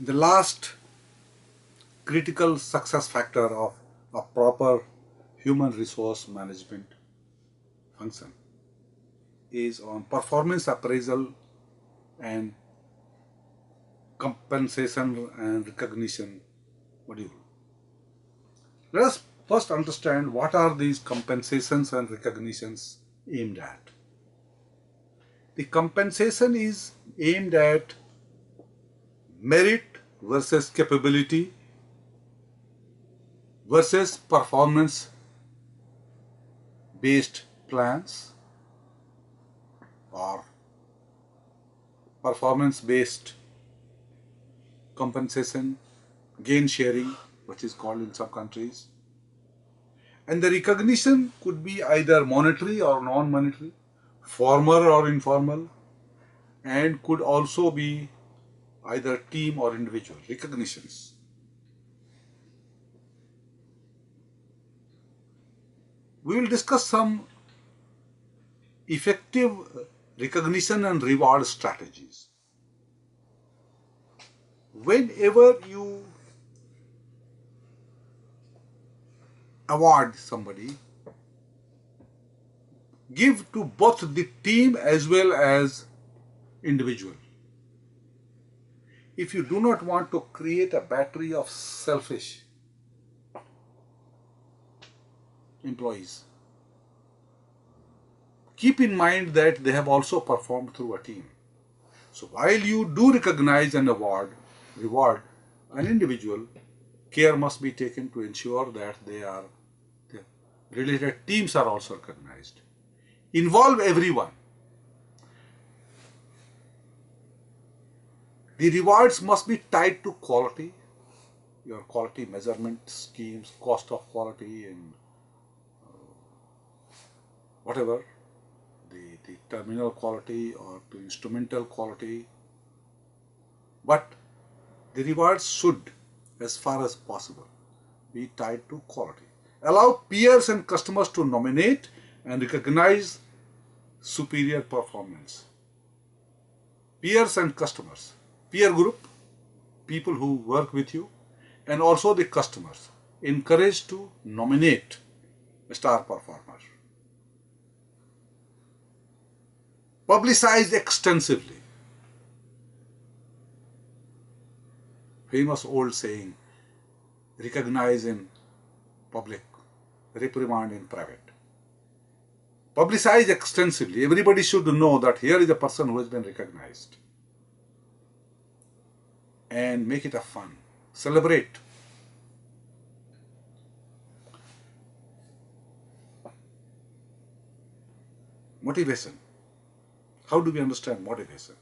The last critical success factor of a proper human resource management function is on performance appraisal and compensation and recognition module. Let us first understand what are these compensations and recognitions aimed at. The compensation is aimed at merit versus capability versus performance based plans or performance based compensation, gain sharing, which is called in some countries. And the recognition could be either monetary or non-monetary, formal or informal, and could also be either team or individual recognitions. We will discuss some effective recognition and reward strategies. Whenever you award somebody, give to both the team as well as individual. If you do not want to create a battery of selfish employees, keep in mind that they have also performed through a team. So while you do recognize and reward an individual, care must be taken to ensure that the related teams are also recognized. Involve everyone. The rewards must be tied to quality, your quality measurement schemes, cost of quality, and whatever, the terminal quality or to instrumental quality. But the rewards should, as far as possible, be tied to quality. Allow peers and customers to nominate and recognize superior performance. Peers and customers, peer group, people who work with you, and also the customers, encouraged to nominate a star performer. Publicize extensively. Famous old saying, recognize in public, reprimand in private. Publicize extensively. Everybody should know that here is a person who has been recognized. And make it a fun. Celebrate. Motivation. How do we understand motivation?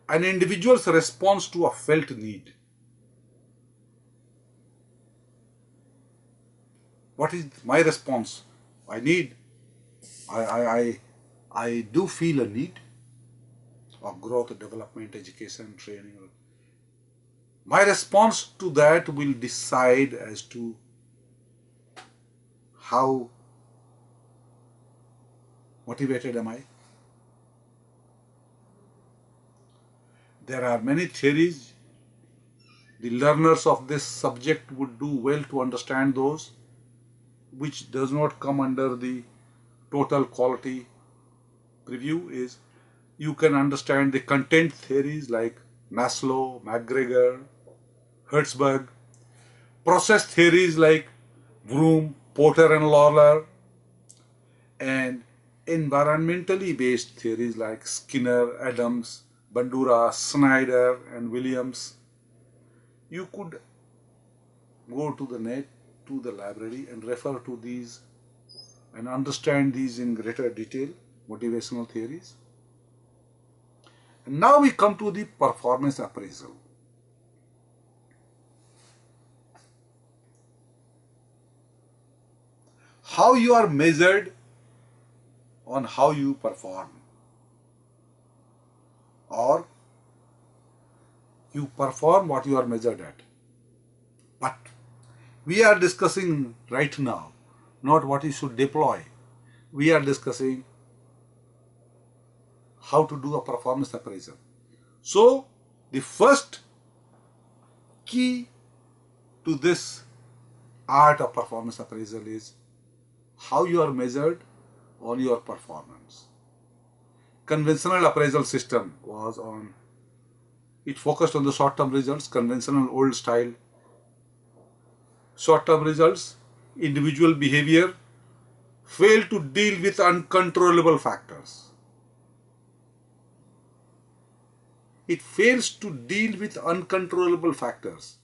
An individual's response to a felt need. What is my response? I do feel a need of growth, development, education, training. My response to that will decide as to how motivated am I. There are many theories. The learners of this subject would do well to understand those, which does not come under the total quality preview. Is you can understand the content theories like Maslow, McGregor, Hertzberg, process theories like Vroom, Porter and Lawler, and environmentally based theories like Skinner, Adams, Bandura, Snyder, and Williams. You could go to the net, to the library, and refer to these and understand these in greater detail, motivational theories. And now we come to the performance appraisal. How you are measured on how you perform, or you perform what you are measured at. But we are discussing right now not what you should deploy. We are discussing how to do a performance appraisal. So the first key to this art of performance appraisal is how you are measured on your performance. Conventional appraisal system it focused on the short-term results, conventional old style short-term results. Individual behavior failed to deal with uncontrollable factors. It fails to deal with uncontrollable factors.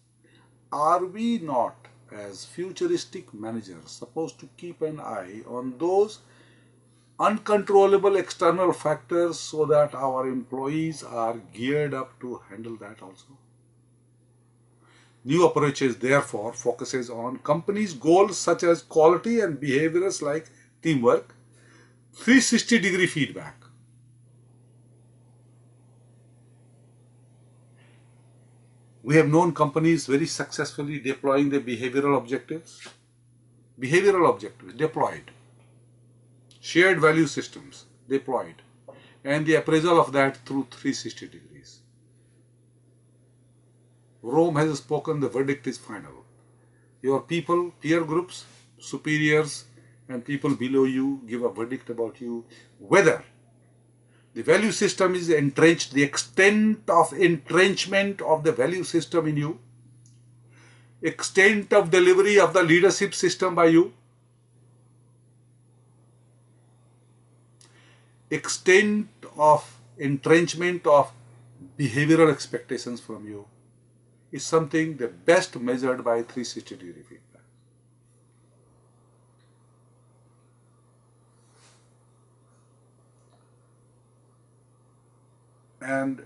Are we not, as futuristic managers, supposed to keep an eye on those uncontrollable external factors so that our employees are geared up to handle that also? New approaches therefore focuses on companies' goals such as quality and behaviors like teamwork, 360-degree feedback. We have known companies very successfully deploying their behavioral objectives. Behavioral objectives deployed. Shared value systems deployed. And the appraisal of that through 360 degrees. Rome has spoken, the verdict is final. Your people, peer groups, superiors, and people below you give a verdict about you, whether the value system is entrenched, the extent of entrenchment of the value system in you, extent of delivery of the leadership system by you, extent of entrenchment of behavioral expectations from you is something the best measured by 360-degree feedback. And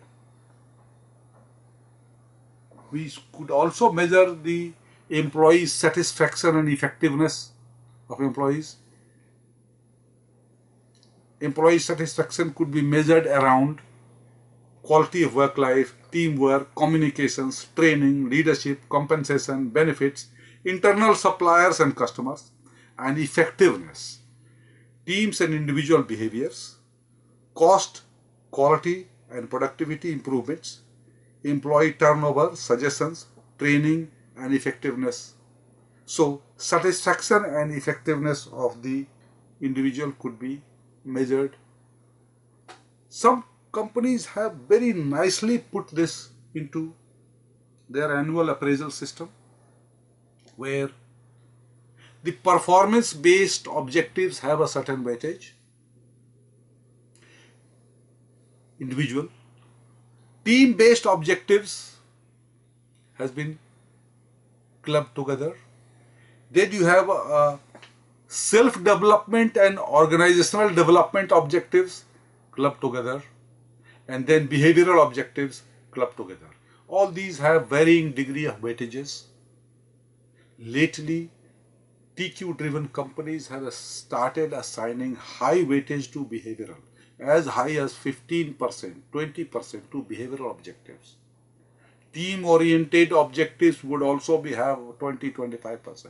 we could also measure the employee satisfaction and effectiveness of employees. Employee satisfaction could be measured around quality of work life, teamwork, communications, training, leadership, compensation, benefits, internal suppliers and customers, and effectiveness, teams and individual behaviors, cost, quality and productivity improvements, employee turnover, suggestions, training and effectiveness. So satisfaction and effectiveness of the individual could be measured. Some companies have very nicely put this into their annual appraisal system, where the performance-based objectives have a certain weightage. Individual. Team-based objectives has been clubbed together. Then you have self-development and organizational development objectives clubbed together. And then behavioral objectives clubbed together. All these have varying degree of weightages. Lately, TQ-driven companies have started assigning high weightage to behavioral, as high as 15%, 20% to behavioral objectives. Team-oriented objectives would also have 20-25%.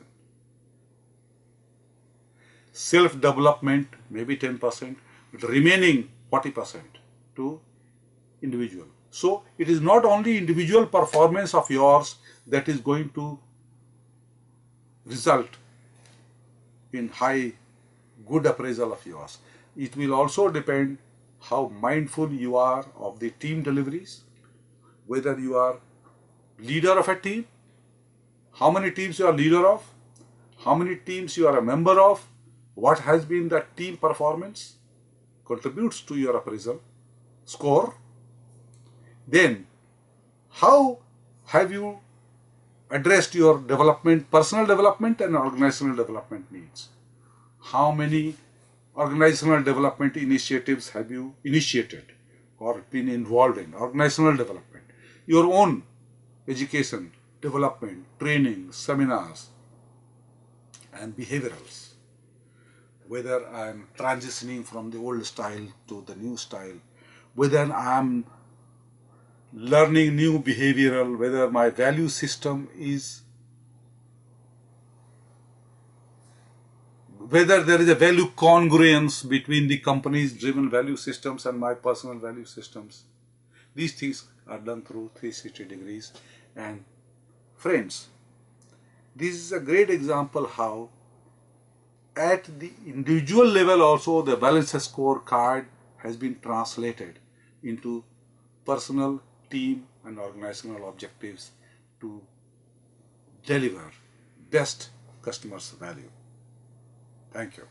Self-development, maybe 10%, but remaining 40% to individual. So it is not only individual performance of yours that is going to result in high, good appraisal of yours. It will also depend how mindful you are of the team deliveries, whether you are leader of a team, how many teams you are leader of, how many teams you are a member of, what has been the team performance, contributes to your appraisal score. Then, how have you addressed your development, personal development and organizational development needs? How many organizational development initiatives have you initiated or been involved in? Organizational development, your own education, development, training, seminars, and behaviorals. Whether I am transitioning from the old style to the new style, whether I am learning new behavioral, whether my value system is, whether there is a value congruence between the company's driven value systems and my personal value systems. These things are done through 360 degrees, and Friends, this is a great example how at the individual level also the balance scorecard has been translated into personal, team and organizational objectives to deliver best customers value. Thank you.